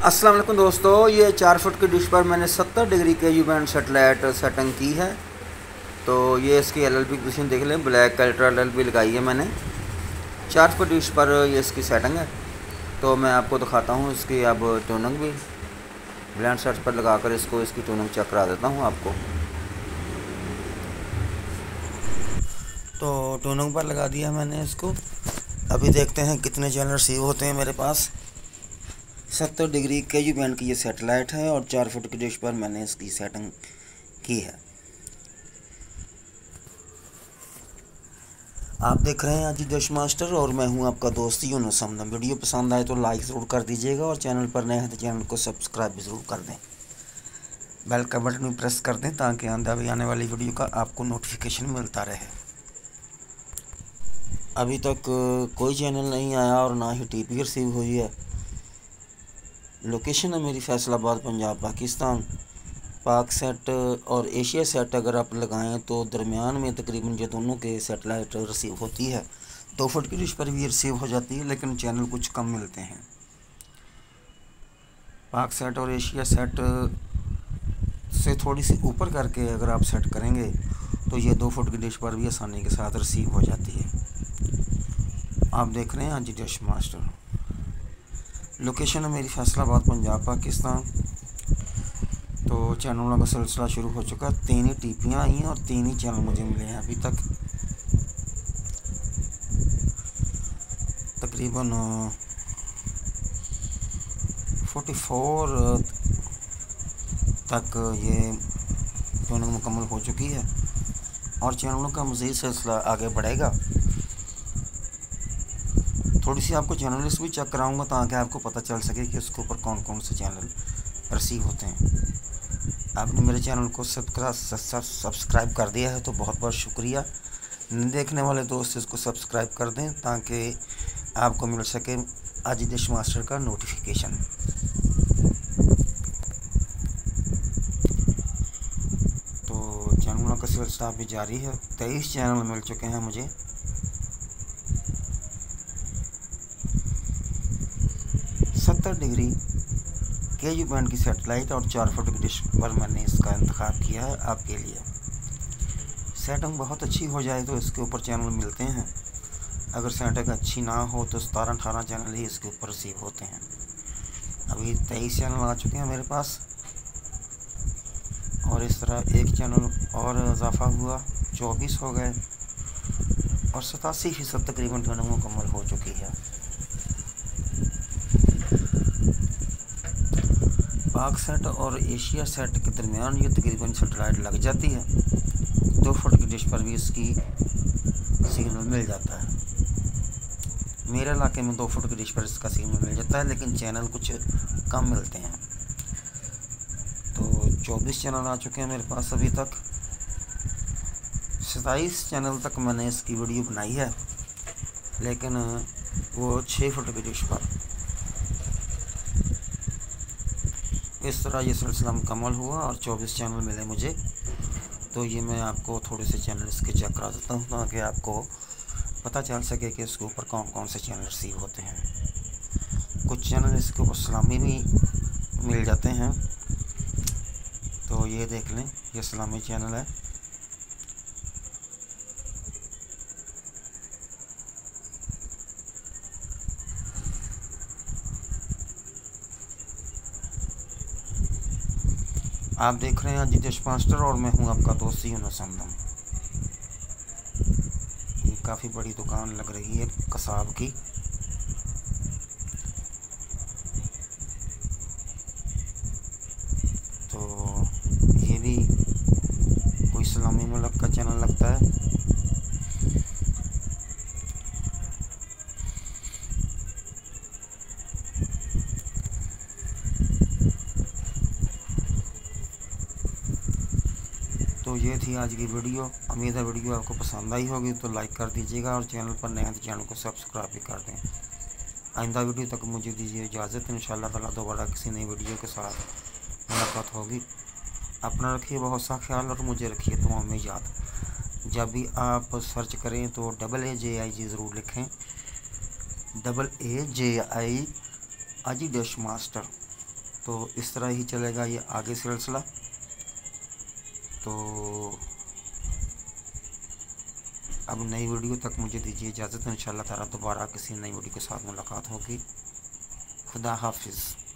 अस्सलाम वालेकुम दोस्तों, ये 4 फुट की डिश पर मैंने 70 डिग्री के यू बैंड सेटेलाइट सेटिंग की है। तो ये इसकी LLB पोजीशन देख लें, ब्लैक अल्ट्रा LLB लगाई है मैंने। 4 फुट डिश पर ये इसकी सेटिंग है। तो मैं आपको दिखाता हूँ इसकी अब ट्यूनिंग भी ब्लैंड सर्च पर लगाकर इसकी ट्यूनिंग चेक करा देता हूँ आपको। तो ट्यूनिंग पर लगा दिया मैंने इसको। अभी देखते हैं कितने चैनल रिसीव होते हैं मेरे पास। 70 डिग्री के यू बैंड की ये सेटेलाइट है और 4 फुट की डिश पर मैंने इसकी सेटिंग की है। आप देख रहे हैं आज डिश मास्टर और मैं हूं आपका दोस्त यूनुस हमदम। वीडियो पसंद आए तो लाइक ज़रूर कर दीजिएगा और चैनल पर नए हैं तो चैनल को सब्सक्राइब भी ज़रूर कर दें। बेल का बटन भी प्रेस कर दें ताकि आने वाली वीडियो का आपको नोटिफिकेशन मिलता रहे। अभी तक कोई चैनल नहीं आया और ना ही TP रिसीव हुई है। लोकेशन है मेरी फैसलाबाद पंजाब पाकिस्तान। पाक सेट और एशिया सेट अगर आप लगाएं तो दरमियान में तकरीबन ये दोनों के सेटेलाइट रिसीव होती है। 2 फुट की डिश पर भी रिसीव हो जाती है लेकिन चैनल कुछ कम मिलते हैं। पाक सेट और एशिया सेट से थोड़ी सी ऊपर करके अगर आप सेट करेंगे तो ये 2 फुट की डिश पर भी आसानी के साथ रिसीव हो जाती है। आप देख रहे हैं आज डिश मास्टर। लोकेशन है मेरी फैसलाबाद पंजाब पाकिस्तान। तो चैनलों का सिलसिला शुरू हो चुका। 3 ही टीपियाँ आई हैं और 3 ही चैनल मुझे मिले हैं अभी तक। तकरीबन 44 तक ये ट्यूनिंग मुकम्मल हो चुकी है और चैनलों का मज़ीद सिलसिला आगे बढ़ेगा। थोड़ी सी आपको चैनल लिस्ट भी चेक कराऊंगा ताकि आपको पता चल सके कि उसके ऊपर कौन कौन से चैनल रिसीव होते हैं। आपने मेरे चैनल को सब्सक्राइब कर दिया है तो बहुत बहुत शुक्रिया। देखने वाले दोस्त इसको सब्सक्राइब कर दें ताकि आपको मिल सके आज डिश मास्टर का नोटिफिकेशन। तो चैनलों का सिलसिला भी जारी है। 23 चैनल मिल चुके हैं मुझे। डिग्री के यू बैंड की सेटेलाइट और 4 फुट की डिश पर मैंने इसका इंतखाब किया है आपके लिए। सेटिंग बहुत अच्छी हो जाए तो इसके ऊपर चैनल मिलते हैं। अगर सेटिंग अच्छी ना हो तो 17-18 चैनल ही इसके ऊपर रिसीव होते हैं। अभी 23 चैनल आ चुके हैं मेरे पास और इस तरह एक चैनल और इजाफा हुआ, 24 हो गए और 87% तकरीबन ट्यूनिंग मुकम्मल हो चुकी है। पाक सेट और एशिया सेट के दरमियान ये तकरीबन सेटेलाइट लग जाती है। 2 फुट की डिश पर भी इसकी सिग्नल मिल जाता है। मेरे इलाके में 2 फुट की डिश पर इसका सिग्नल मिल जाता है लेकिन चैनल कुछ कम मिलते हैं। तो 24 चैनल आ चुके हैं मेरे पास अभी तक। 27 चैनल तक मैंने इसकी वीडियो बनाई है लेकिन वो 6 फुट की डिश पर। इस तरह ये सिलसिला मुकम्मल हुआ और 24 चैनल मिले मुझे। तो ये मैं आपको थोड़े से चैनल इसके चेक करा देता हूँ ताकि आपको पता चल सके कि इसके ऊपर कौन कौन से चैनल रिसीव होते हैं। कुछ चैनल इसके ऊपर सलामी भी मिल जाते हैं। तो ये देख लें, ये सलामी चैनल है। आप देख रहे हैं आज डिश मास्टर और मैं हूं आपका दोस्त यूनुस हमदम। ये काफ़ी बड़ी दुकान लग रही है कसाब की। तो ये भी कोई इस्लामी मुल्क का चैनल लगता है। तो ये थी आज की वीडियो। उम्मीद है वीडियो आपको पसंद आई होगी तो लाइक कर दीजिएगा और चैनल पर नए हैं तो चैनल को सब्सक्राइब भी कर दें। आइंदा वीडियो तक मुझे दीजिए इजाज़त। इंशाअल्लाह ताला दोबारा किसी नई वीडियो के साथ मुलाकात होगी। अपना रखिए बहुत सा ख्याल और मुझे रखिए दुआ में याद। जब भी आप सर्च करें तो AAJIG ज़रूर लिखें। AAJI आज डिश मास्टर। तो इस तरह ही चलेगा ये आगे सिलसिला। तो अब नई वीडियो तक मुझे दीजिए इजाज़त। इंशाल्लाह ताला दोबारा किसी नई वीडियो के साथ मुलाकात होगी। खुदा हाफिज़।